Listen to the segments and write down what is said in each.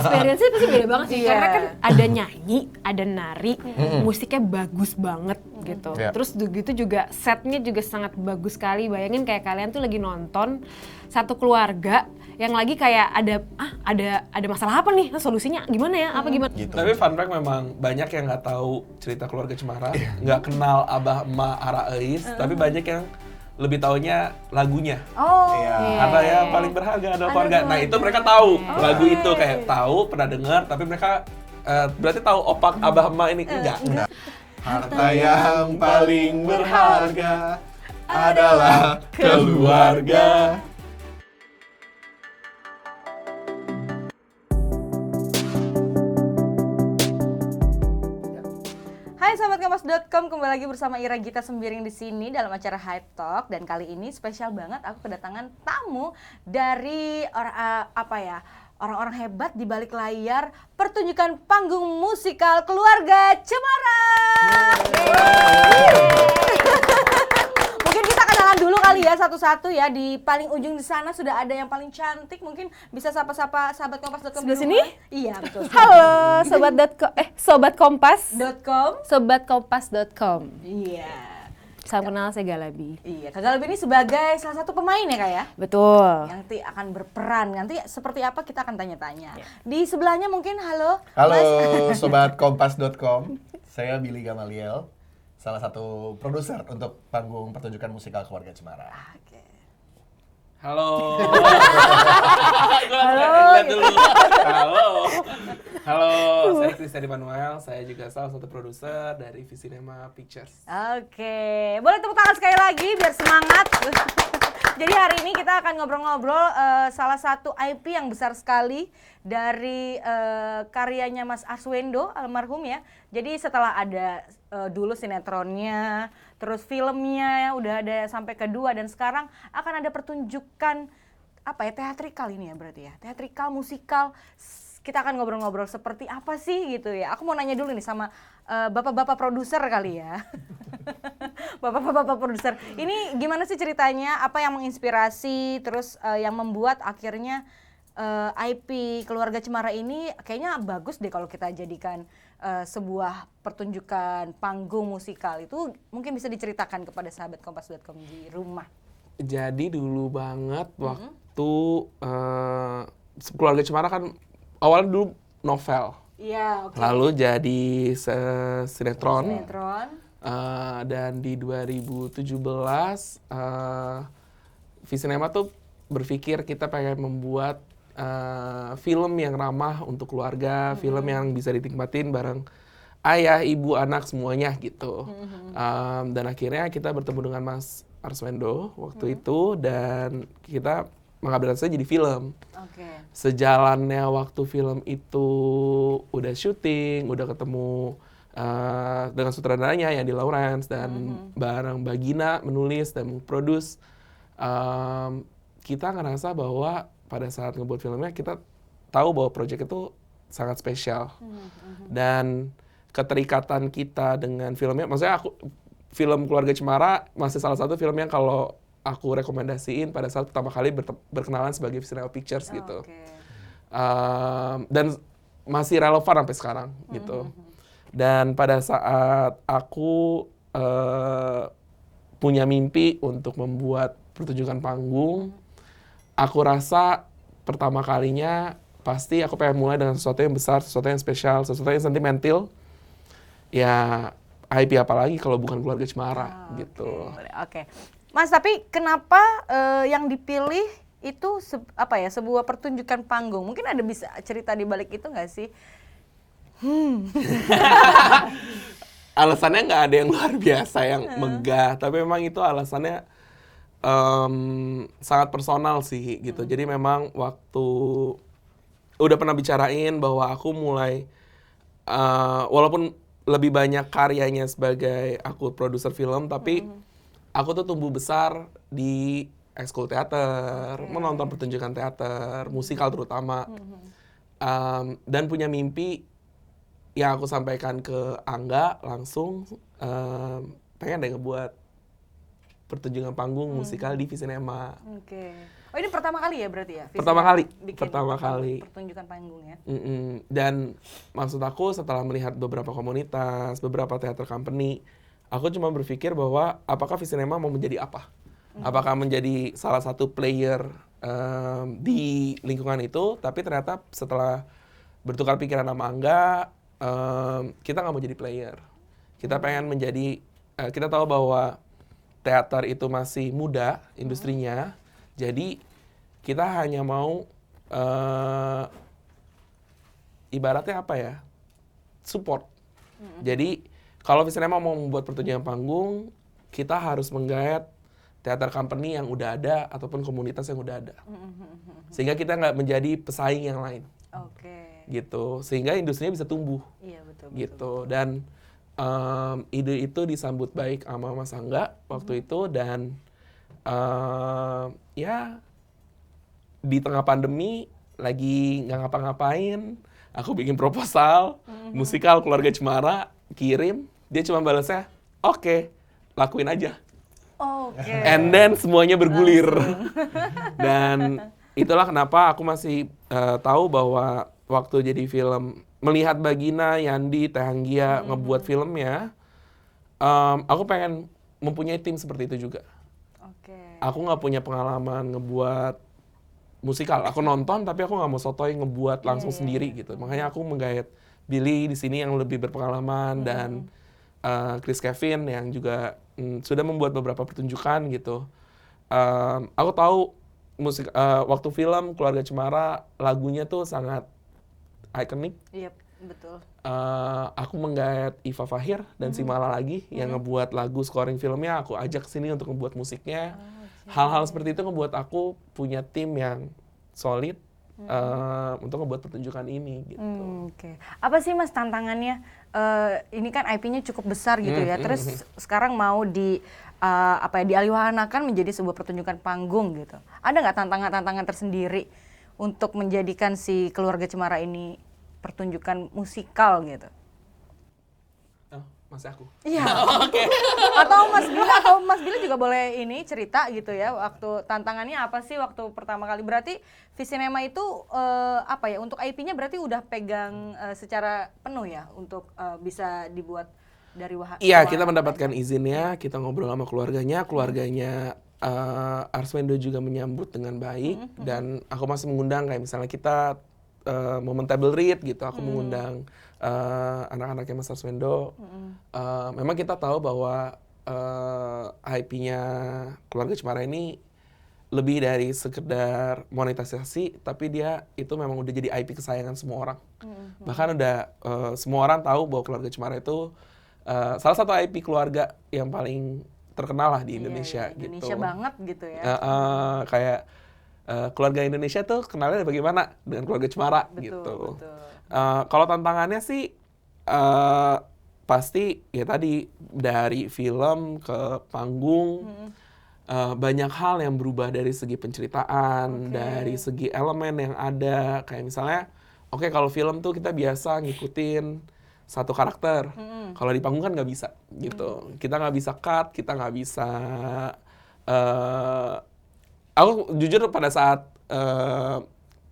Experience-nya pasti beda banget sih, Iya. karena kan ada nyanyi, ada nari, musiknya bagus banget gitu. Iya. Terus gitu juga setnya juga sangat bagus sekali. Bayangin kayak kalian tuh lagi nonton satu keluarga yang lagi kayak ada masalah apa nih? Nah, solusinya gimana ya? Apa gimana? Gitu. Tapi fun fact memang banyak yang nggak tahu cerita keluarga Cemara, nggak kenal Abah Emak Ara Eis, tapi banyak yang lebih taunya lagunya. Oh, Iya. Ada yang paling berharga adalah keluarga. Nah itu mereka tahu lagu itu kayak tahu pernah dengar, tapi mereka berarti tahu opak Abah Emak ini enggak. Harta yang paling berharga adalah keluarga. Hai sahabat kompas.com, kembali lagi bersama Ira Gita Sembiring di sini dalam acara Hype Talk, dan kali ini spesial banget aku kedatangan tamu dari orang-orang hebat di balik layar pertunjukan panggung musikal Keluarga Cemara. Mungkin kita kenalan dulu kali ya satu-satu ya. Di paling ujung di sana sudah ada yang paling cantik, mungkin bisa sapa-sapa sahabat kompas.com Sebelah di sini? rumah. Iya betul. Halo Sobat Kompas. .com. Sobatkompas.com. Iya. Salam kenal, saya Galabi. Iya, Kak Galbi ini sebagai salah satu pemain ya Kak ya? Betul. Yang nanti akan berperan, nanti seperti apa kita akan tanya-tanya. Di sebelahnya mungkin halo Halo Mas. sobat kompas.com, saya Billy Gamaliel, salah satu produser untuk panggung pertunjukan musikal Keluarga Cemara. Oke. Halo. Lihat dulu. Halo, saya Christian Immanuel. Saya juga salah satu produser dari Visinema Pictures. Oke, boleh tepuk tangan sekali lagi biar semangat. Jadi hari ini kita akan ngobrol-ngobrol salah satu IP yang besar sekali dari karyanya Mas Arswendo almarhum ya. Jadi setelah ada dulu sinetronnya, terus filmnya udah ada sampai kedua, dan sekarang akan ada pertunjukan apa ya, teatrikal ini ya berarti ya, teatrikal musikal. Kita akan ngobrol-ngobrol seperti apa sih gitu ya. Aku mau nanya dulu nih sama bapak-bapak produser kali ya. Bapak-bapak produser. Ini gimana sih ceritanya? Apa yang menginspirasi, terus yang membuat akhirnya IP Keluarga Cemara ini kayaknya bagus deh kalau kita jadikan sebuah pertunjukan panggung musikal. Itu mungkin bisa diceritakan kepada sahabat kompas.com di rumah. Jadi dulu banget waktu Keluarga Cemara kan awalnya dulu novel. Iya, oke. Lalu jadi sinetron. Sinetron. Dan di 2017 Visinema tuh berpikir kita pengen membuat film yang ramah untuk keluarga, film yang bisa dinikmatin bareng ayah, ibu, anak semuanya gitu. Dan akhirnya kita bertemu dengan Mas Arswendo waktu itu, dan kita mengambil saya jadi film. Oke. Sejalannya waktu film itu udah syuting, udah ketemu dengan sutradaranya yang di Lawrence, dan bareng Bagina menulis dan memproduce, kita ngerasa bahwa pada saat ngebuat filmnya kita tahu bahwa project itu sangat spesial. Dan keterikatan kita dengan filmnya, maksudnya film Keluarga Cemara masih salah satu film yang kalau aku rekomendasiin pada saat pertama kali berkenalan sebagai Visinema Pictures gitu. Oke. Dan masih relevan sampai sekarang gitu. Dan pada saat aku punya mimpi untuk membuat pertunjukan panggung, aku rasa pertama kalinya pasti aku pengen mulai dengan sesuatu yang besar, sesuatu yang spesial, sesuatu yang sentimental. Ya IP apalagi kalau bukan Keluarga Cemara gitu. Oke. Mas, tapi kenapa yang dipilih itu sebuah pertunjukan panggung? Mungkin ada bisa cerita di balik itu nggak sih? Alasannya nggak ada yang luar biasa yang megah, tapi memang itu alasannya sangat personal sih gitu. Jadi memang waktu udah pernah bicarain bahwa aku mulai walaupun lebih banyak karyanya sebagai aku produser film, tapi aku tuh tumbuh besar di ekskul teater, menonton pertunjukan teater, musikal terutama, dan punya mimpi yang aku sampaikan ke Angga langsung, pengen deh ngebuat pertunjukan panggung musikal di Visinema. Oke. Oh ini pertama kali ya berarti ya? Pertama kali, bikin pertama kali. pertunjukan panggung ya? Dan maksud aku setelah melihat beberapa komunitas, beberapa teater company, aku cuma berpikir bahwa apakah Visinema mau menjadi apa? Apakah menjadi salah satu player di lingkungan itu, tapi ternyata setelah bertukar pikiran sama Angga, kita nggak mau jadi player. Kita pengen menjadi, kita tahu bahwa teater itu masih muda industrinya, jadi kita hanya mau ibaratnya apa ya, support. Jadi kalau Visinema mau membuat pertunjukan panggung, kita harus menggait teater company yang udah ada ataupun komunitas yang udah ada, sehingga kita nggak menjadi pesaing yang lain. Oke. Gitu, sehingga industrinya bisa tumbuh. Iya betul. Gitu. Dan ide itu disambut baik sama Mas Angga waktu itu, dan ya di tengah pandemi lagi nggak ngapa-ngapain, aku bikin proposal musikal Keluarga Cemara, kirim, dia cuma balasnya oke, lakuin aja. Oke. And then semuanya bergulir. Dan itulah kenapa aku masih tahu bahwa waktu jadi film, melihat Bagina, Yandi, Teh Anggia ngebuat filmnya, aku pengen mempunyai tim seperti itu juga. Oke. Aku nggak punya pengalaman ngebuat musikal. Aku nonton tapi aku nggak mau sotoy ngebuat langsung sendiri gitu. Makanya aku menggait Billy di sini yang lebih berpengalaman dan Chris Kevin yang juga sudah membuat beberapa pertunjukan gitu. Aku tahu musik waktu film Keluarga Cemara lagunya tuh sangat ikonik. Iya betul. Aku menggait Iva Fahir dan Simala lagi yang ngebuat lagu scoring filmnya, aku ajak sini untuk ngebuat musiknya. Hal-hal seperti itu ngebuat aku punya tim yang solid untuk ngebuat pertunjukan ini gitu. Oke. Apa sih Mas tantangannya? Ini kan IP-nya cukup besar gitu ya. Terus sekarang mau dialihwahanakan menjadi sebuah pertunjukan panggung gitu. Ada nggak tantangan-tantangan tersendiri untuk menjadikan si Keluarga Cemara ini pertunjukan musikal gitu? Oh, masih aku. Iya. Atau Mas Bila juga boleh ini cerita gitu ya. Waktu tantangannya apa sih waktu pertama kali? Berarti Visinema itu apa ya? Untuk IP-nya berarti udah pegang secara penuh ya untuk bisa dibuat dari Iya, kita mendapatkan izinnya, kita ngobrol sama keluarganya Arswendo juga menyambut dengan baik, dan aku masih mengundang kayak misalnya kita momen table read gitu, aku mengundang anak-anaknya Mas Arswendo. Memang kita tahu bahwa IP-nya Keluarga Cemara ini lebih dari sekedar monetisasi, tapi dia itu memang udah jadi IP kesayangan semua orang. Bahkan udah semua orang tahu bahwa Keluarga Cemara itu salah satu IP keluarga yang paling terkenal lah di Indonesia, gitu. Indonesia banget gitu ya. Kayak keluarga Indonesia tuh kenalnya bagaimana dengan Keluarga Cemara gitu. Kalau tantangannya sih pasti ya tadi dari film ke panggung, banyak hal yang berubah dari segi penceritaan, dari segi elemen yang ada. Kayak misalnya, oke, kalau film tuh kita biasa ngikutin satu karakter. Kalau di panggung kan nggak bisa gitu. Kita nggak bisa cut, kita nggak bisa. Aku jujur pada saat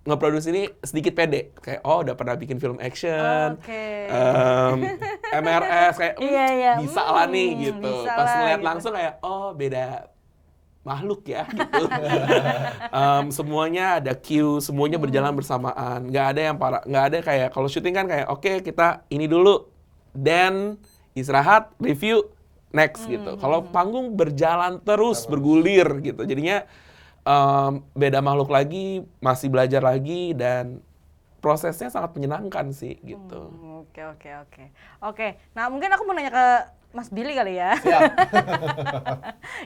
nge-produce ini sedikit pede, kayak udah pernah bikin film action, MRS kayak bisa lah nih gitu. Pas ngeliat langsung kayak beda makhluk ya gitu. Semuanya ada cue, semuanya berjalan bersamaan. Nggak ada kayak kalau syuting kan kayak oke, kita ini dulu, then istirahat, review, next gitu. Kalau panggung berjalan terus bergulir gitu. Jadinya beda makhluk lagi, masih belajar lagi, dan prosesnya sangat menyenangkan sih gitu. Oke. Nah mungkin aku mau nanya ke Mas Billy kali ya.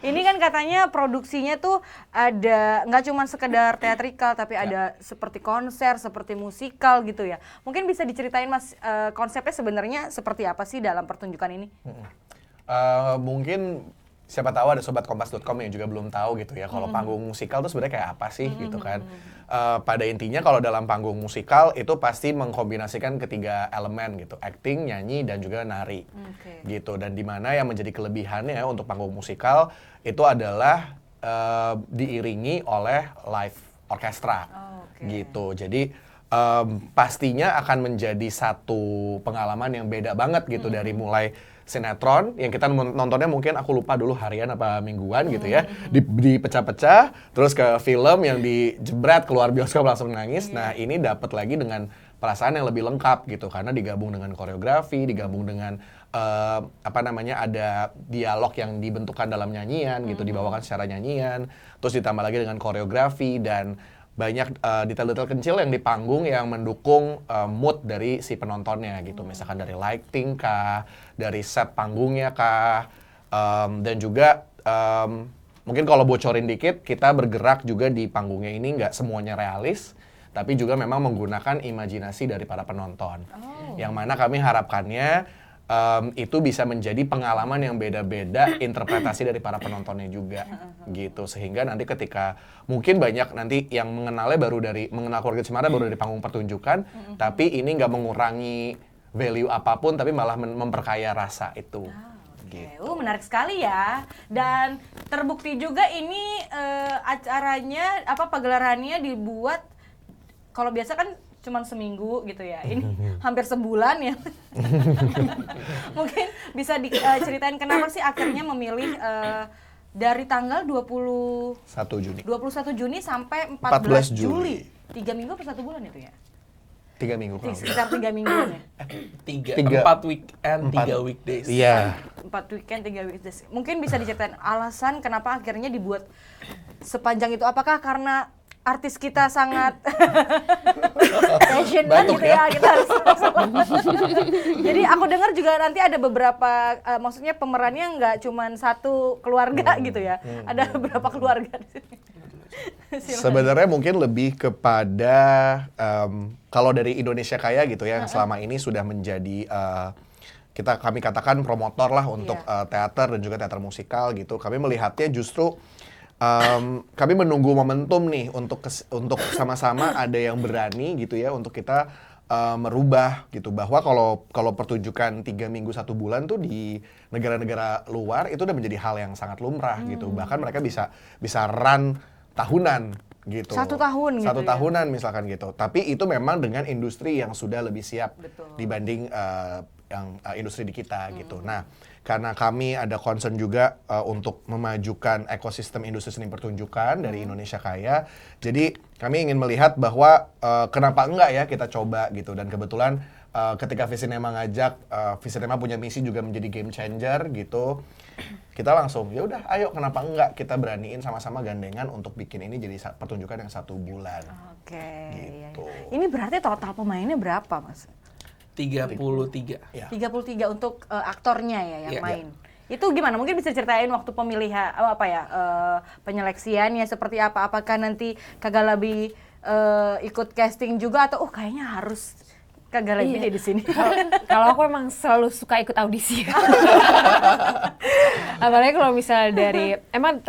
Ini kan katanya produksinya tuh ada nggak cuma sekedar teatrikal, tapi ada seperti konser, seperti musikal gitu ya. Mungkin bisa diceritain Mas konsepnya sebenarnya seperti apa sih dalam pertunjukan ini? Mungkin siapa tahu ada sobat kompas.com yang juga belum tahu gitu ya kalau panggung musikal tuh sebenarnya kayak apa sih gitu kan. Pada intinya kalau dalam panggung musikal itu pasti mengkombinasikan ketiga elemen gitu, acting, nyanyi, dan juga nari gitu. Dan dimana yang menjadi kelebihannya untuk panggung musikal itu adalah diiringi oleh live orkestra Oke. gitu. Jadi pastinya akan menjadi satu pengalaman yang beda banget gitu dari mulai sinetron yang kita nontonnya mungkin aku lupa dulu harian apa mingguan gitu ya, dipecah-pecah, terus ke film yang dijebret keluar bioskop langsung nangis. Nah ini dapat lagi dengan perasaan yang lebih lengkap gitu karena digabung dengan koreografi, digabung dengan ada dialog yang dibentukkan dalam nyanyian gitu, dibawakan secara nyanyian, terus ditambah lagi dengan koreografi dan banyak detail-detail kecil yang di panggung yang mendukung mood dari si penontonnya gitu. Misalkan dari lighting kah, dari set panggungnya kah, dan juga mungkin kalau bocorin dikit, kita bergerak juga di panggungnya ini nggak semuanya realis, tapi juga memang menggunakan imajinasi dari para penonton. Yang mana kami harapkannya itu bisa menjadi pengalaman yang beda-beda interpretasi dari para penontonnya juga gitu, sehingga nanti ketika mungkin banyak nanti yang mengenal keluarga Cemara baru dari panggung pertunjukan, tapi ini nggak mengurangi value apapun tapi malah memperkaya rasa itu. Gitu. Menarik sekali ya. Dan terbukti juga ini acaranya pagelarannya dibuat, kalau biasa kan cuman seminggu gitu ya, ini hampir sebulan ya. Mungkin bisa diceritain kenapa sih akhirnya memilih dari tanggal 21 Juni sampai 14 Juli. 3 minggu per 1 bulan itu ya? 3 minggu kurang lebih. Sekitar 3 mingguan ya? 4 weekend, 3 weekdays. Iya. 4 weekend, 3 weekdays. Mungkin bisa diceritain alasan kenapa akhirnya dibuat sepanjang itu. Apakah karena artis kita sangat passionate gitu ya, kita harus jadi aku dengar juga nanti ada beberapa maksudnya pemerannya nggak cuman satu keluarga gitu ya, ada beberapa keluarga di sini. Sebenarnya mungkin lebih kepada kalau dari Indonesia Kaya gitu ya, yang selama ini sudah menjadi kami katakan promotor lah untuk teater dan juga teater musikal gitu. Kami melihatnya justru kami menunggu momentum nih untuk sama-sama ada yang berani gitu ya untuk kita merubah gitu, bahwa kalau pertunjukan 3 minggu 1 bulan tuh di negara-negara luar itu udah menjadi hal yang sangat lumrah gitu, bahkan mereka bisa run tahunan gitu. 1 tahun gitu. 1 tahunan misalkan gitu. Tapi itu memang dengan industri yang sudah lebih siap dibanding yang industri di kita gitu. Nah, karena kami ada concern juga untuk memajukan ekosistem industri seni pertunjukan dari Indonesia Kaya, jadi kami ingin melihat bahwa kenapa enggak ya kita coba gitu. Dan kebetulan ketika Visinema ngajak, Visinema punya misi juga menjadi game changer gitu, kita langsung ya udah ayo kenapa enggak kita beraniin sama-sama gandengan untuk bikin ini jadi pertunjukan yang 1 bulan. Oke. Gitu. Ini berarti total pemainnya berapa, Mas? 33. Ya. 33 untuk aktornya ya yang Iya. main. Itu gimana? Mungkin bisa ceritain waktu pemilihan penyeleksiannya seperti apa? Apakah nanti Kak Galabi ikut casting juga atau kayaknya harus Kak Galabi deh di sini? Kalau aku emang selalu suka ikut audisi. Apalagi kalau misalnya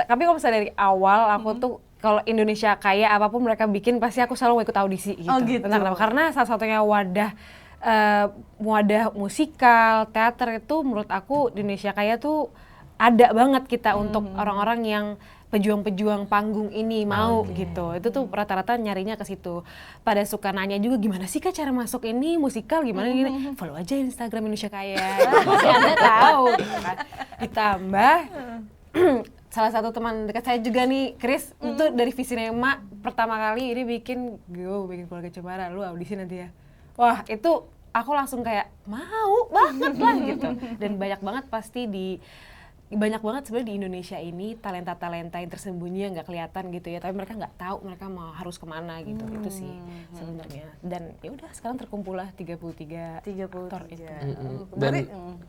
tapi kalau misalnya dari awal aku tuh kalau Indonesia Kaya apapun mereka bikin pasti aku selalu ikut audisi gitu. Oh, gitu. Kenapa? Karena salah satunya wadah musikal, teater itu menurut aku di Indonesia Kaya tuh ada banget kita untuk orang-orang yang pejuang-pejuang panggung ini mau gitu. Itu tuh rata-rata nyarinya ke situ. Pada suka nanya juga gimana sih Kak cara masuk ini musikal gimana gini. Follow aja Instagram Indonesia Kaya. Pasti Anda tahu gitu kan. Ditambah salah satu teman dekat saya juga nih, Chris, itu dari Visinema pertama kali ini bikin Keluarga Cemara, lu audisi nanti ya. Wah, itu aku langsung kayak mau banget lah gitu. Dan banyak banget sebenarnya di Indonesia ini talenta-talenta yang tersembunyi yang nggak kelihatan gitu ya, tapi mereka nggak tahu mereka harus kemana gitu. Itu sih sebenarnya. Dan ya udah sekarang terkumpul lah 33 aktor itu. Dan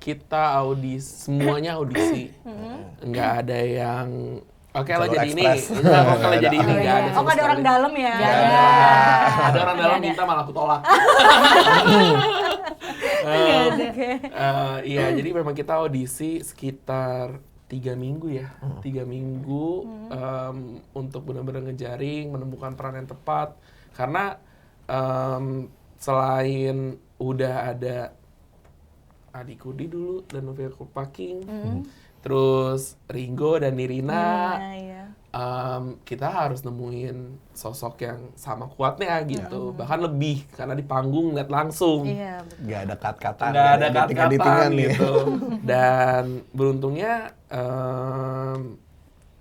kita semuanya audisi. Nggak ada yang oke lo jadi ini, oke lo jadi ini, nggak ada. Nggak ada orang dalam ya? Nggak ada. Ada orang dalam minta malah aku tolak. Iya, jadi memang kita audisi sekitar 3 minggu ya, 3 minggu untuk benar-benar ngejaring, menemukan peran yang tepat. Karena selain udah ada Adik Kudi dulu dan Novia Kupaking, terus Ringo dan Nirina. iya. Kita harus nemuin sosok yang sama kuatnya gitu, bahkan lebih karena di panggung lihat langsung, Iya, betul. Nggak ada cut-cutan, nggak ada editing-editingan kata-kata nih. gitu. Dan beruntungnya,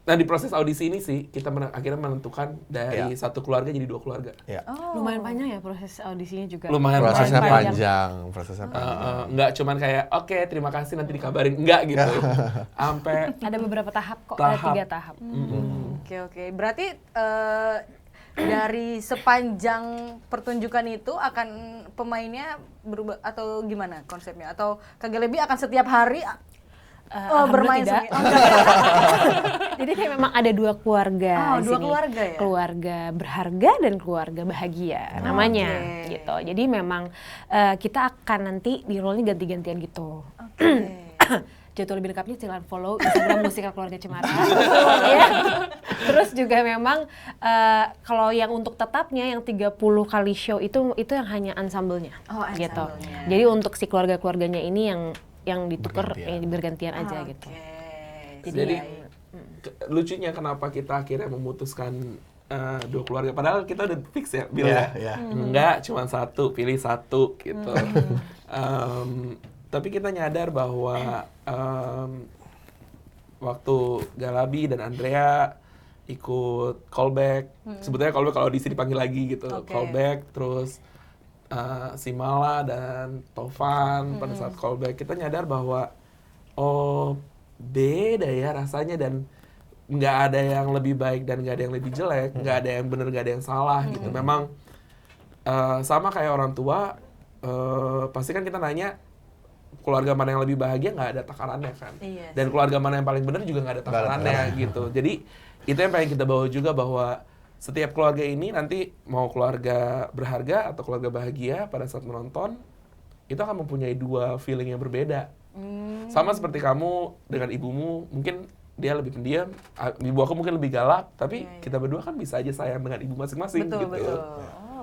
nah di proses audisi ini sih kita akhirnya menentukan dari satu keluarga jadi 2 keluarga. Ya. Lumayan panjang ya proses audisinya juga. Lumayan Prosesnya panjang. prosesnya Uh, panjang. nggak cuman kayak oke terima kasih nanti dikabarin, enggak gitu. Sampai Ada beberapa tahap kok, ada 3 tahap. Oke. Berarti dari sepanjang pertunjukan itu akan pemainnya berubah atau gimana konsepnya? Atau Kagak Lebih akan setiap hari bermain Alhamdulillah tidak. Jadi kayak memang ada 2 keluarga Oh, di 2 sini. keluarga ya? Keluarga berharga dan keluarga bahagia namanya Oke. gitu. Jadi memang kita akan nanti di role-nya ganti-gantian gitu. Oke. Jadwal lebih lengkapnya silahkan follow Instagram Musikal Keluarga Cemara. Ya. Terus juga memang kalau yang untuk tetapnya yang 30 kali show itu yang hanya ensemble-nya. Oh, gitu. ensemble-nya. Jadi untuk si keluarga-keluarganya ini yang ditukar bergantian aja Oke. gitu. jadi Iya. lucunya kenapa kita akhirnya memutuskan 2 keluarga, padahal kita udah fix ya, Bil ya. Iya. Enggak, cuma 1, pilih 1 gitu. Tapi kita nyadar bahwa waktu Galabi dan Andrea ikut callback, sebetulnya callback kalau audisi dipanggil lagi gitu, Oke. callback, terus si Mala dan Tovan pada saat callback, kita nyadar bahwa oh beda ya rasanya, dan nggak ada yang lebih baik dan nggak ada yang lebih jelek, nggak ada yang benar, nggak ada yang salah gitu. Memang sama kayak orang tua, pasti kan kita nanya keluarga mana yang lebih bahagia, nggak ada takarannya kan. Iya Dan keluarga mana yang paling benar juga nggak ada takarannya gitu. Jadi itu yang pengen kita bawa juga, bahwa setiap keluarga ini nanti mau keluarga berharga atau keluarga bahagia pada saat menonton, itu akan mempunyai 2 feeling yang berbeda. Sama seperti kamu dengan ibumu, mungkin dia lebih pendiam, ibu aku mungkin lebih galak, tapi kita berdua kan bisa aja sayang dengan ibu masing-masing Betul, gitu. betul.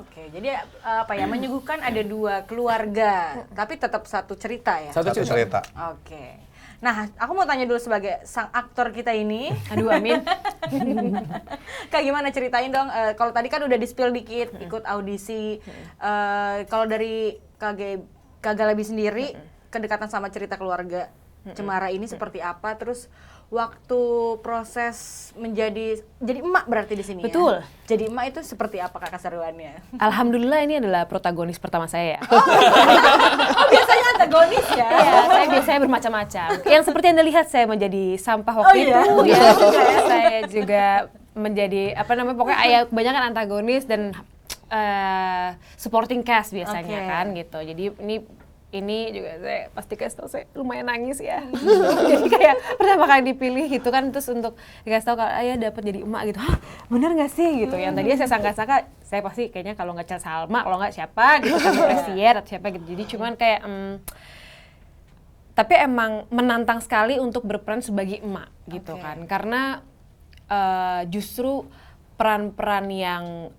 Oke, jadi apa ya, menyuguhkan ada 2 keluarga, tapi tetap satu cerita ya? Satu cerita. Oke. Nah, aku mau tanya dulu sebagai sang aktor kita ini. Aduh, amin. Kak, gimana ceritain dong, kalau tadi kan udah di-spill dikit, ikut audisi. Kalau dari Kagak Lebih sendiri, kedekatan sama cerita keluarga Cemara ini seperti apa? Terus waktu proses jadi emak berarti di sini Betul. ya? Jadi emak itu seperti apa Kak keseruannya? Alhamdulillah ini adalah protagonis pertama saya ya. Oh, biasanya antagonis ya? Iya, saya biasanya bermacam-macam. Yang seperti Anda lihat, saya menjadi sampah waktu Oh, iya? itu. Ya, saya juga menjadi pokoknya ayah kebanyakan antagonis dan supporting cast biasanya Oke. kan gitu. Jadi ini juga saya pasti kasih tau, saya lumayan nangis ya. Jadi kayak pertama kali dipilih gitu kan, terus untuk dikasih tau kalau ayah dapat jadi emak gitu. Hah, bener gak sih gitu? Yang tadinya saya sangka-sangka saya pasti kayaknya kalau nggak Chelsea Salma, kalau nggak siapa gitu kan, Presier atau siapa gitu. Jadi cuman kayak tapi emang menantang sekali untuk berperan sebagai emak gitu Oke. kan, karena justru peran-peran yang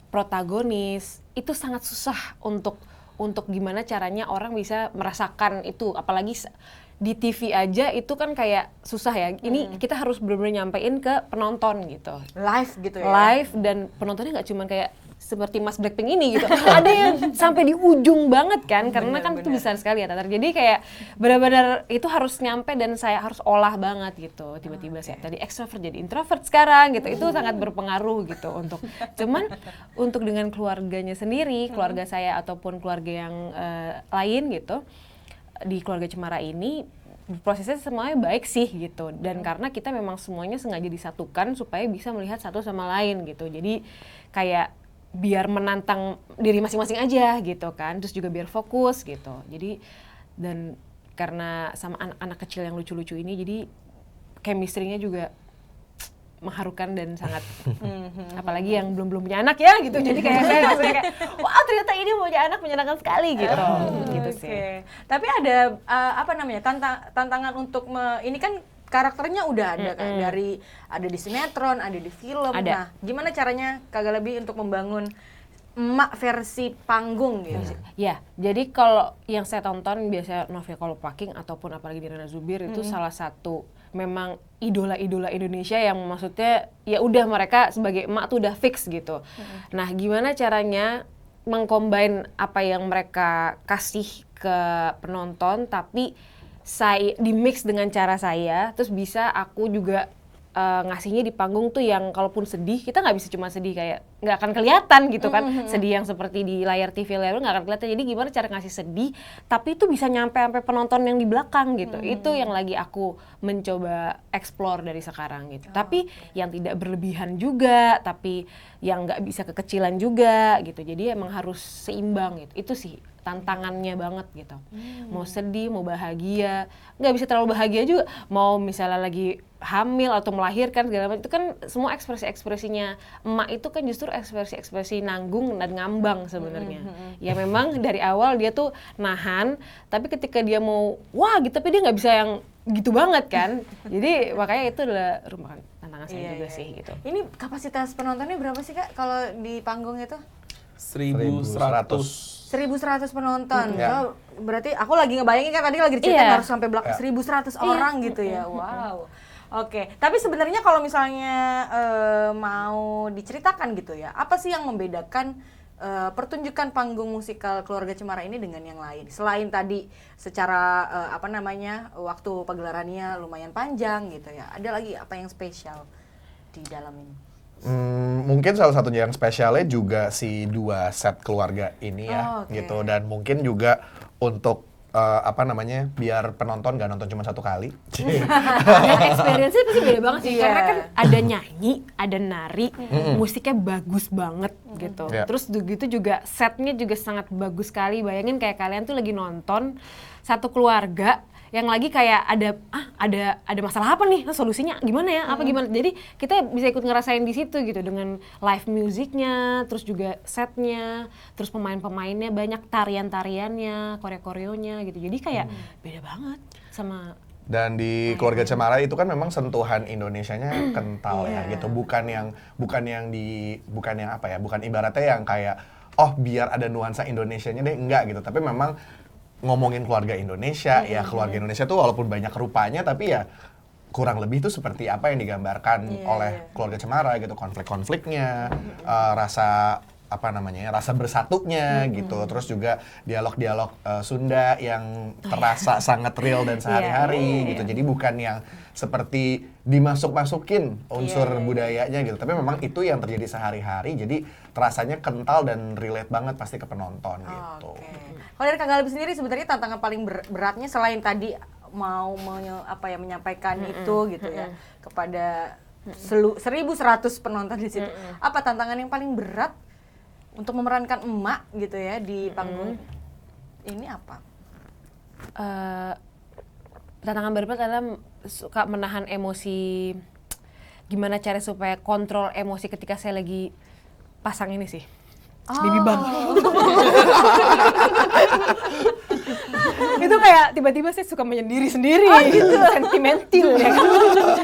protagonis itu sangat susah untuk gimana caranya orang bisa merasakan itu, apalagi di TV aja itu kan kayak susah ya. Ini kita harus benar-benar nyampein ke penonton gitu. Live gitu ya? Live, dan penontonnya nggak cuma kayak seperti Mas Blackpink ini gitu. Ada yang sampai di ujung banget kan, karena kan itu besar sekali ya Tatar. Jadi kayak benar-benar itu harus nyampe dan saya harus olah banget gitu. Tiba-tiba saya tadi extrovert jadi introvert sekarang gitu. Itu sangat berpengaruh gitu cuman untuk dengan keluarganya sendiri, keluarga saya ataupun keluarga yang lain gitu. Di keluarga Cemara ini prosesnya semuanya baik sih gitu, dan karena kita memang semuanya sengaja disatukan supaya bisa melihat satu sama lain gitu. Jadi kayak biar menantang diri masing-masing aja gitu kan, terus juga biar fokus gitu. Jadi dan karena sama anak-anak kecil yang lucu-lucu ini, jadi chemistry-nya juga mengharukan dan sangat apalagi yang belum punya anak ya gitu. Jadi kayak saya langsung kayak wah ternyata ini punya anak menyenangkan sekali gitu. Gitu sih. Oke. Tapi ada tantangan untuk ini kan karakternya udah ada kan, ada di sinetron, ada di film. Ada. Nah, gimana caranya Kagak Lebih untuk membangun emak versi panggung gitu. Ya, jadi kalau yang saya tonton biasanya Novia Kolopaking ataupun apalagi Nirina Zubir itu salah satu memang idola-idola Indonesia yang maksudnya ya udah mereka sebagai emak tuh udah fix gitu. Nah, gimana caranya mengcombine apa yang mereka kasih ke penonton tapi saya di mix dengan cara saya, terus bisa aku juga ngasihnya di panggung tuh yang kalaupun sedih kita nggak bisa cuma sedih kayak nggak akan kelihatan gitu kan, sedih yang seperti di layar TV layar nggak akan kelihatan. Jadi gimana cara ngasih sedih tapi itu bisa nyampe sampai penonton yang di belakang gitu. Itu yang lagi aku mencoba explore dari sekarang gitu. Tapi yang tidak berlebihan juga, tapi yang nggak bisa kekecilan juga gitu. Jadi emang harus seimbang gitu. Itu sih tantangannya banget gitu. Mau sedih, mau bahagia, nggak bisa terlalu bahagia juga. Mau misalnya lagi hamil atau melahirkan segala macam, itu kan semua ekspresi-ekspresinya emak itu kan justru ekspresi-ekspresi nanggung dan ngambang sebenarnya. Ya memang dari awal dia tuh nahan, tapi ketika dia mau wah gitu, tapi dia nggak bisa yang gitu banget kan. Jadi makanya itu adalah tantangan saya juga sih gitu. Ini kapasitas penontonnya berapa sih Kak kalau di panggung itu? 1.100. 1.100 penonton. Ya. So, berarti aku lagi ngebayangin kan tadi lagi diceritain Iya. harus sampai 1.100 orang gitu ya. Wow. Oke, tapi sebenarnya kalau misalnya mau diceritakan gitu ya, apa sih yang membedakan pertunjukan panggung musikal Keluarga Cemara ini dengan yang lain? Selain tadi secara waktu pagelarannya lumayan panjang gitu ya, ada lagi apa yang spesial di dalam ini? Mungkin salah satunya yang spesialnya juga si 2 set keluarga ini ya, oke. gitu. Dan mungkin juga untuk biar penonton gak nonton cuma 1 kali. Dan experience-nya pasti beda banget sih, Iya. karena kan ada nyanyi, ada nari, musiknya bagus banget gitu. Iya. Terus gitu juga setnya juga sangat bagus sekali. Bayangin kayak kalian tuh lagi nonton satu keluarga yang lagi kayak ada masalah apa nih, solusinya gimana ya, apa gimana. Jadi kita bisa ikut ngerasain di situ gitu dengan live musicnya, terus juga setnya, terus pemain-pemainnya banyak, tarian-tariannya, koreo-koreonya gitu. Jadi kayak beda banget sama Dan di Keluarga Cemara itu kan memang sentuhan Indonesianya kental ya gitu. Bukan ibaratnya yang kayak biar ada nuansa Indonesianya deh, enggak gitu. Tapi memang ngomongin keluarga Indonesia, ya keluarga Indonesia tuh walaupun banyak rupanya tapi ya kurang lebih tuh seperti apa yang digambarkan oleh Keluarga Cemara gitu, konflik-konfliknya, rasa bersatunya gitu, terus juga dialog-dialog Sunda yang terasa sangat real dan sehari-hari gitu. Jadi bukan yang seperti dimasuk-masukin unsur budayanya gitu, tapi memang itu yang terjadi sehari-hari, jadi terasanya kental dan relate banget pasti ke penonton gitu. Kalau dari Kak Galib sendiri sebenarnya tantangan paling beratnya selain tadi mau menyampaikan itu gitu ya kepada 1.100 penonton di situ. Apa tantangan yang paling berat untuk memerankan emak gitu ya di panggung ini apa? Tantangan berat adalah suka menahan emosi. Gimana cara supaya kontrol emosi ketika saya lagi pasang ini sih. Baby bump. Itu kayak tiba-tiba saya suka menyendiri sendiri gitu, sentimental ya kan.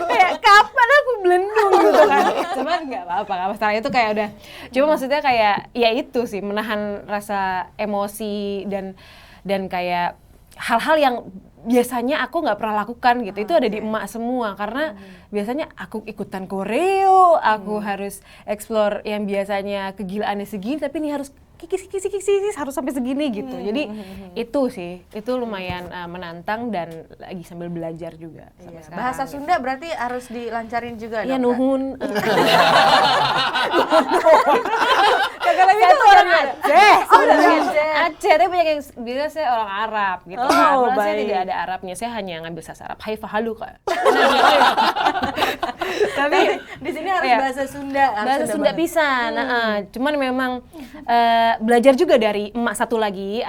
Kayak kapan aku belendung gitu kan. Cuman nggak apa-apa, setelah itu kayak udah. Cuma maksudnya kayak ya itu sih, menahan rasa emosi dan kayak hal-hal yang biasanya aku nggak pernah lakukan gitu. Itu ada di emak semua karena biasanya aku ikutan koreo, aku harus explore yang biasanya kegilaannya segini, tapi ini harus kikis harus sampai segini gitu. Jadi itu sih, itu lumayan menantang dan lagi sambil belajar juga sampai sekarang. Bahasa Sunda berarti harus dilancarin juga Iya, dong, Kak? nuhun. Kak Galib Saya itu tuh orang mana? Aceh. dari Aceh. Aceh, tapi banyak yang bilang saya orang Arab gitu. Oh, Padahal saya baik. tidak ada Arabnya, saya hanya ngambil sastra Arab. Hai fahalu Kak. Tapi Di sini harus iya. bahasa Sunda. harus bahasa Sunda banget. pisan. Cuman memang belajar juga dari emak satu lagi,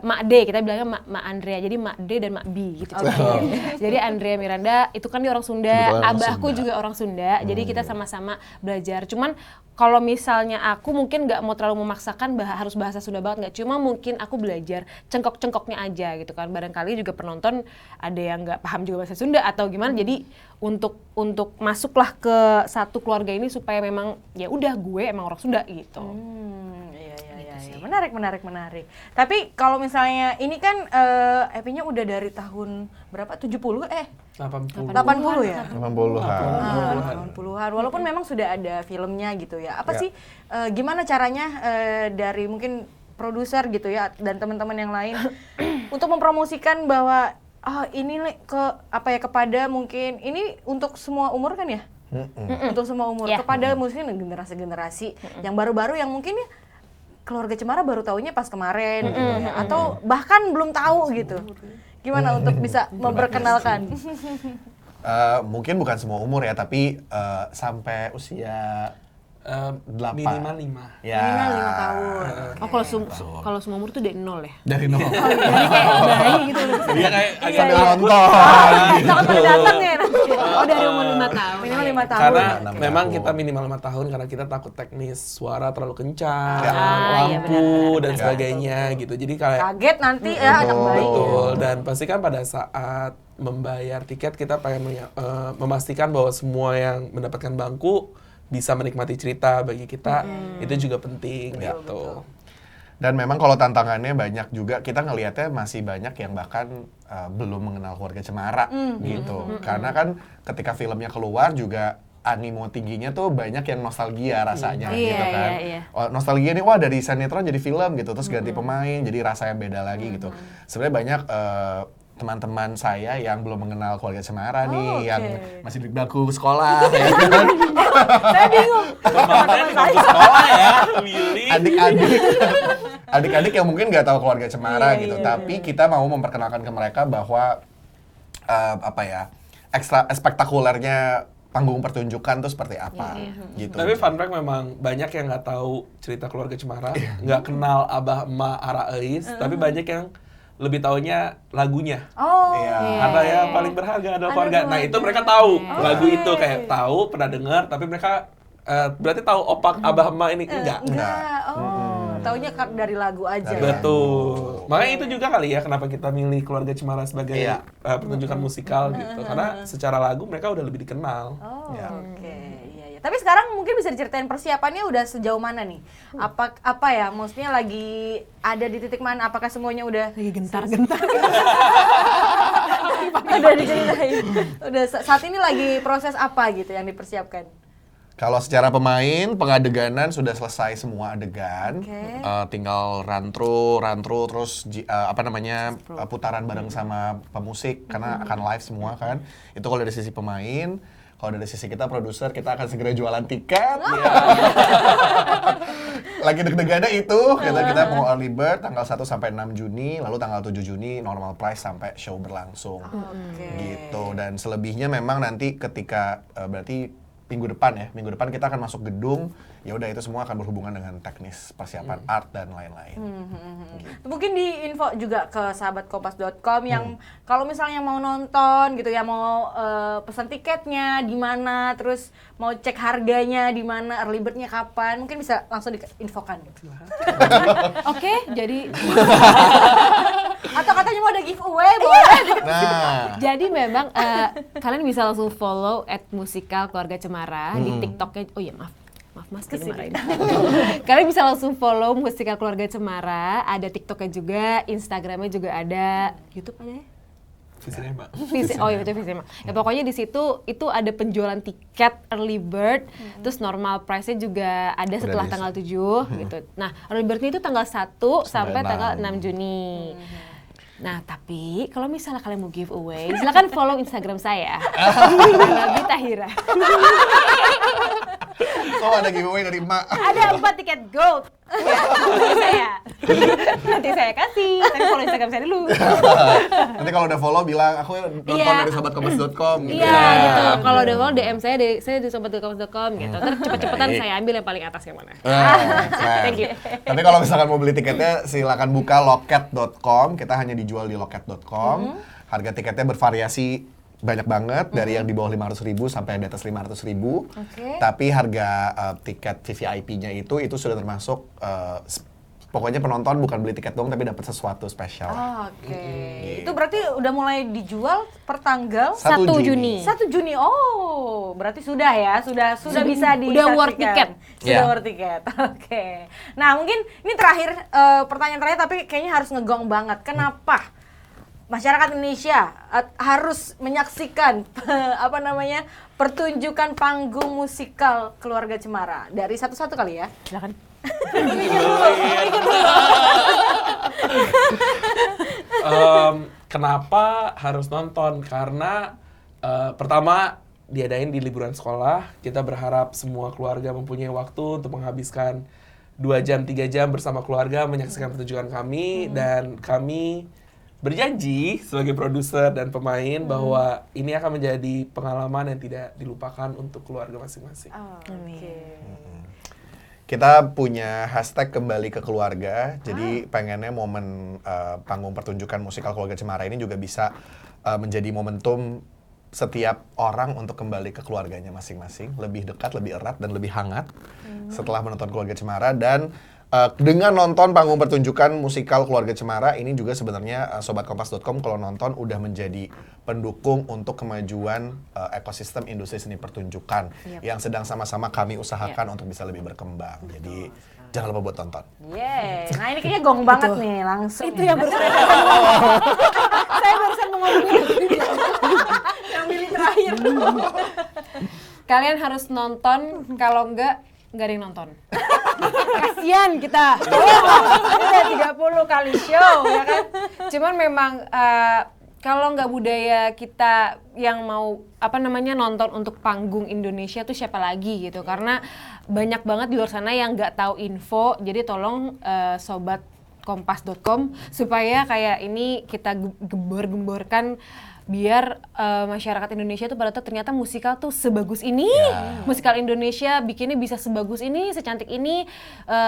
Mak D, kita bilangnya Mak Andrea. Jadi Mak D dan Mak B gitu. Jadi Andrea Miranda itu kan dia orang Sunda, Kebetulan orang abahku Sunda. juga orang Sunda. Jadi kita sama-sama belajar. Cuman kalau misalnya aku mungkin nggak mau terlalu memaksakan harus bahasa Sunda banget, nggak. Cuma mungkin aku belajar cengkok-cengkoknya aja gitu kan. Barangkali juga penonton ada yang nggak paham juga bahasa Sunda atau gimana. Jadi untuk masuklah ke satu keluarga ini supaya memang ya udah gue emang orang Sunda gitu. Menarik. Tapi kalau misalnya ini kan IP-nya udah dari tahun berapa? 70? 80. 80 ya? 80-an. 80-an. Walaupun memang sudah ada filmnya gitu ya. Apa sih gimana caranya dari mungkin produser gitu ya dan teman-teman yang lain untuk mempromosikan bahwa ini kepada mungkin ini untuk semua umur kan ya? Untuk semua umur, kepada mungkin generasi-generasi yang baru-baru yang mungkin ya Keluarga Cemara baru taunya pas kemarin gitu ya, atau bahkan belum tahu gitu. Gimana untuk bisa memperkenalkan? Mungkin bukan semua umur ya, tapi sampai usia 8. Minimal 5. Ya. Minimal 5 tahun. Oh, kalau semua umur tuh dari 0 ya? Dari 0. Jadi kayak bayi gitu loh. Dia kayak Sambil nonton. Jangan pada datang ya nanti. Oh, dari umur 5 tahun. Minimal 5 tahun. Karena 6 memang tahun. kita minimal 5 tahun karena kita takut teknis suara terlalu kencang, iya, lampu benar. dan sebagainya gitu. Jadi kayak Kaget nanti ya anak bayi. betul, dan pasti kan pada saat membayar tiket kita pengen memastikan bahwa semua yang mendapatkan bangku bisa menikmati cerita bagi kita, itu juga penting gitu. Dan memang kalau tantangannya banyak juga, kita ngelihatnya masih banyak yang bahkan belum mengenal Keluarga Cemara gitu. Karena kan ketika filmnya keluar juga animo tingginya tuh banyak yang nostalgia rasanya gitu Iya, kan. iya. Oh, nostalgia nih, wah dari sinetron jadi film gitu, terus ganti pemain, jadi rasa yang beda lagi gitu. Sebenarnya banyak teman-teman saya yang belum mengenal Keluarga Cemara nih, yang masih di bangku sekolah ya kan. Saya bingung. Kemarin waktu sekolah ya, Willy. Adik-adik yang mungkin nggak tahu Keluarga Cemara gitu, tapi kita mau memperkenalkan ke mereka bahwa ekstra spektakulernya panggung pertunjukan tuh seperti apa gitu. Tapi fun fact memang banyak yang nggak tahu cerita Keluarga Cemara, nggak kenal Abah Emak Ara Eis, tapi banyak yang lebih taunya lagunya. Oh. Iya. Karena yang paling berharga adalah keluarga. Nah itu mereka tahu lagu itu, kayak tahu, pernah dengar, tapi mereka berarti tahu opak Abah Emak ini enggak. Taunya dari lagu aja. Betul. Makanya itu juga kali ya kenapa kita milih Keluarga Cemara sebagai pertunjukan musikal gitu. Karena secara lagu mereka udah lebih dikenal. Oh, oke. Iya. Tapi sekarang mungkin bisa diceritain persiapannya udah sejauh mana nih? Apa ya? Maksudnya lagi ada di titik mana? Apakah semuanya udah Lagi gentar-gentar. udah diceritain? Udah saat ini lagi proses apa gitu yang dipersiapkan? Kalau secara pemain, pengadeganan sudah selesai semua adegan. Tinggal run through terus putaran bareng sama pemusik karena akan live semua kan. Itu kalau dari sisi pemain. Kalau dari sisi kita produser, kita akan segera jualan tiket. Lagi deg-degannya itu, kita mau early bird tanggal 1 sampai 6 Juni, lalu tanggal 7 Juni normal price sampai show berlangsung. Gitu. Dan selebihnya memang nanti ketika berarti minggu depan kita akan masuk gedung, ya udah itu semua akan berhubungan dengan teknis persiapan art dan lain-lain. Gitu. Mungkin di info juga ke sahabatkompas.com yang kalau misalnya mau nonton gitu ya, mau pesan tiketnya di mana, terus mau cek harganya di mana, early bird-nya kapan, mungkin bisa langsung diinfokan. Oke, jadi Atau katanya mau ada giveaway, boleh. Nah, Jadi memang kalian bisa langsung follow @musikal Keluarga Cemara di TikToknya. Oh iya, maaf Mas, jadi marahin. Kalian bisa langsung follow Musikal Keluarga Cemara, ada TikToknya juga, Instagramnya juga ada, YouTube ada ya? Visinema. Oh iya, betul Visinema. Ya pokoknya di situ itu ada penjualan tiket early bird, terus normal price-nya juga ada setelah tanggal 7 gitu. Nah, early bird-nya itu tanggal 1 sampai tanggal 6 Juni. Nah, tapi kalau misalnya kalian mau giveaway, silakan follow Instagram saya. Nabi Tahira. oh ada giveaway dari Mak. Ada 4 tiket gold. Ya, nanti saya kasih. Tapi follow Instagram saya dulu. Nanti kalau udah follow bilang aku nonton dari sahabatkompas.com gitu. Iya, gitu. Kalau udah follow DM saya di sahabatkompas.com gitu. Terus cepet-cepetan saya ambil yang paling atas yang mana. Thank you. Tapi kalau misalkan mau beli tiketnya silakan buka loket.com. Kita hanya dijual di loket.com. Harga tiketnya bervariasi banyak banget dari yang di bawah 500.000 sampai di atas 500.000. Tapi harga tiket VVIP-nya itu sudah termasuk pokoknya penonton bukan beli tiket doang tapi dapat sesuatu spesial. Oke. Itu berarti udah mulai dijual per tanggal 1 Juni. 1 Juni. Oh, berarti sudah ya, sudah bisa disaksikan. Udah worth tiket. Sudah Yeah. worth tiket. Oke. Nah, mungkin ini terakhir pertanyaan terakhir tapi kayaknya harus ngegong banget. Kenapa masyarakat Indonesia harus menyaksikan pertunjukan panggung musikal Keluarga Cemara? Dari satu-satu kali ya. Silakan. Kenapa harus nonton? Karena pertama diadain di liburan sekolah, kita berharap semua keluarga mempunyai waktu untuk menghabiskan 2 jam, 3 jam bersama keluarga menyaksikan pertunjukan kami, dan kami berjanji sebagai produser dan pemain bahwa ini akan menjadi pengalaman yang tidak dilupakan untuk keluarga masing-masing. Oke. Kita punya hashtag kembali ke keluarga, jadi pengennya momen panggung pertunjukan musikal Keluarga Cemara ini juga bisa menjadi momentum setiap orang untuk kembali ke keluarganya masing-masing, lebih dekat, lebih erat, dan lebih hangat setelah menonton Keluarga Cemara. Dan dengan nonton panggung pertunjukan musikal Keluarga Cemara ini juga sebenarnya sobatkompas.com kalau nonton udah menjadi pendukung untuk kemajuan ekosistem industri seni pertunjukan yang sedang sama-sama kami usahakan untuk bisa lebih berkembang. Jadi jangan lupa buat tonton. Yeay. Nah, ini kayaknya gong banget nih langsung. Itu yang barusan saya barusan mau ngomongin. yang milih terakhir. Kalian harus nonton, kalau nggak ada yang nonton. Kasian kita. Udah 30 kali show, ya kan? Cuman memang kalau nggak budaya kita yang mau nonton untuk panggung Indonesia tuh siapa lagi gitu. Karena banyak banget di luar sana yang nggak tahu info. Jadi tolong sobat kompas.com supaya kayak ini kita gembor-gemborkan biar masyarakat Indonesia tuh pada tahu ternyata musikal tuh sebagus ini. Musikal Indonesia bikinnya bisa sebagus ini, secantik ini,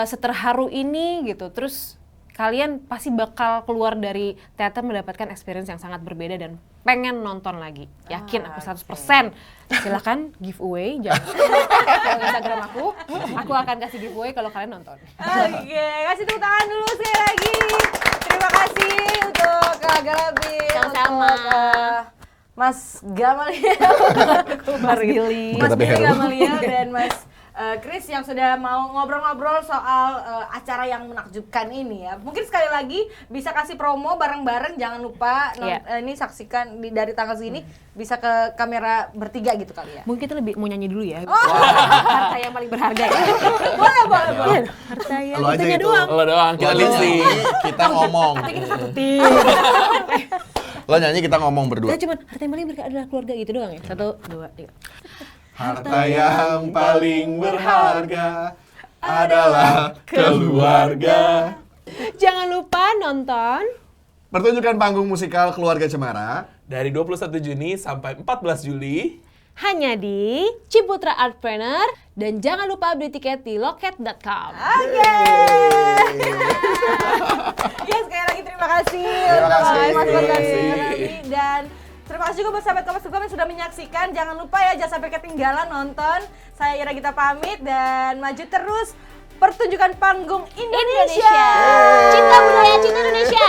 seterharu ini gitu. Terus kalian pasti bakal keluar dari teater mendapatkan experience yang sangat berbeda dan pengen nonton lagi. Yakin aku 100%. Silakan giveaway, jangan follow Instagram aku akan kasih giveaway kalau kalian nonton. Oke, kasih tepuk tangan dulu sekali lagi. Terima kasih untuk Kak Galabil, Sama-sama. untuk Mas Gamaliel, Mas Billy. Mas Tapi Billy Heru. Gamaliel dan Mas Chris yang sudah mau ngobrol-ngobrol soal acara yang menakjubkan ini ya. Mungkin sekali lagi bisa kasih promo bareng-bareng, jangan lupa ini saksikan dari tanggal segini bisa ke kamera bertiga gitu kali ya. Mungkin kita lebih mau nyanyi dulu ya. Harta yang paling berharga ya. Boleh. Harta yang Lu aja itunya gitu. doang. Lo doang, kita Lo lip-sync. nyanyi, kita ngomong. Kita satu tim. Lo nyanyi, kita ngomong berdua. Kita cuman harta yang paling berharga adalah keluarga gitu doang ya. 1, 2, 3. Harta yang paling berharga adalah keluarga. Jangan lupa nonton Pertunjukan panggung musikal Keluarga Cemara Dari 21 Juni sampai 14 Juli. hanya di Ciputra Artpreneur dan jangan lupa beli tiket di loket.com. Ya, sekali lagi terima kasih Terima untuk kasih. Mas Bas dan Terima Mbak kasih. Nabi. Dan terima kasih juga buat sahabat Kompas.com yang sudah menyaksikan. Jangan lupa ya, jangan sampai ketinggalan nonton. Saya Ira Gita pamit dan maju terus pertunjukan panggung Indonesia. Cinta budaya, cinta Indonesia.